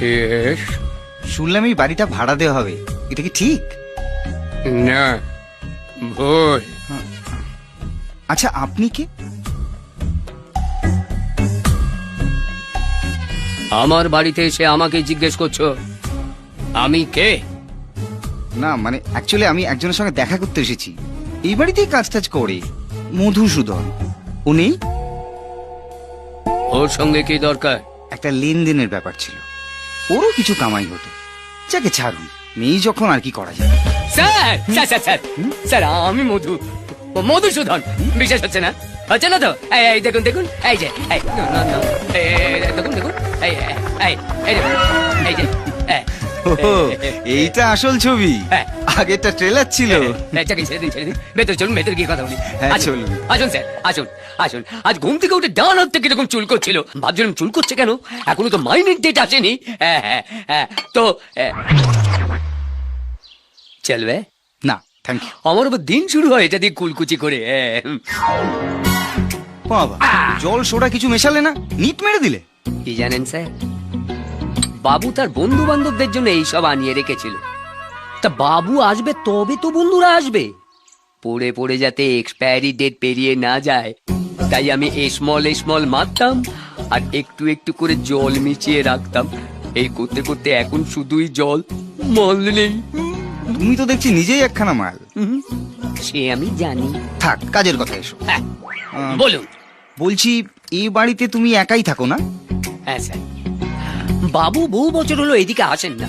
Yes. শুনলাম এই বাড়িটা ভাড়া দেওয়া হবে, এটা কি ঠিক? না, ভুল। আচ্ছা, আপনি কে? আমার বাড়িতে এসে আমাকে জিজ্ঞেস করছো আমি কে? না মানে অ্যাকচুয়ালি আমি একজনের সঙ্গে দেখা করতে এসেছি, এই বাড়িতেই কাজ টাজ করে, মধুসূদন। উনি ওর সঙ্গে কি দরকার? একটা লেনদেনের ব্যাপার ছিল, ওরও কিছু কামাই হতো। যাকে ছাড়ুন, নেই যখন আর কি করা যায়। Sir sir sir sir sir, আমি মধুসূদন। বিশ্বাস হচ্ছে না? হচ্ছে না তো? এই এই দেখুন দেখুন, এই যে এই না, না, না, এই দেখুন দেখুন, এই এই এই দেখুন, এই যে ওহো, এইটা আসল ছবি, হ্যাঁ। আগেরটা ট্রেলার ছিল। চাকরি ছেড়ে দিন ছেড়ে দিন, ভেতর চলুন, ভেতর গিয়ে কথা বলি। হ্যাঁ, আসুন, চলুন। আসুন স্যার, আসুন আসুন। আজ ঘুম থেকে উঠে ডান হাত থেকে এরকম চুল করছিল, ভাবছিলাম চুল করছে কেন, এখনো তো মাইনের ডেট আসেনি। হ্যাঁ হ্যাঁ হ্যাঁ, তো চলবে? না থ্যাংক ইউ। আমার আবার দিন শুরু হয় এটা দিয়ে কুলকুচি করে। বাবা, জল সোডা কিছু মেশালে না, নিট মেরে দিলে। কি জানেন স্যার, বাবু তার বন্ধু বান্ধবদের জন্য এইসব আনিয়ে রেখেছিল। তা বাবু আসবে তবে তো বন্ধুরা আসবে, পড়ে পড়ে যাতে এক্সপায়ারি ডেট পেরিয়ে না যায়, তাই আমি স্মল মারতাম আর একটু একটু করে জল মিশিয়ে রাখতাম। এই করতে করতে এখন শুধুই জল, মাল নেই। তুমি তো দেখছি নিজেই একখানা মাল। সে আমি জানি। থাক, কাজের কথা এসো। হ্যাঁ আহ, বলুন। বলছি, এই বাড়িতে তুমি একাই থাকো না? হ্যাঁ স্যার, বাবু বহু বছর হলো এদিকে আসেন না,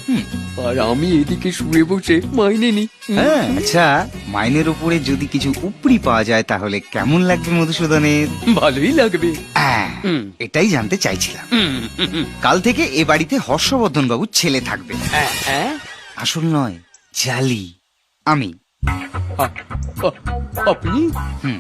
হুম। আর আমি এদিকে শুয়ে বসে মাইনে নি। হ্যাঁ, আচ্ছা, মাইনের উপরে যদি কিছু উপরি পাওয়া যায় তাহলে কেমন লাগবে মধুসূদনের? ভালোই লাগবে। হ্যাঁ, হুম। এটাই জানতে চাইছিলাম। হুম, হুম, হুম। কাল থেকে এ বাড়িতে হর্ষবর্ধন বাবুর ছেলে থাকবে। হ্যাঁ, হ্যাঁ। আসল নয়, জালি। আমি। আপনি? হুম।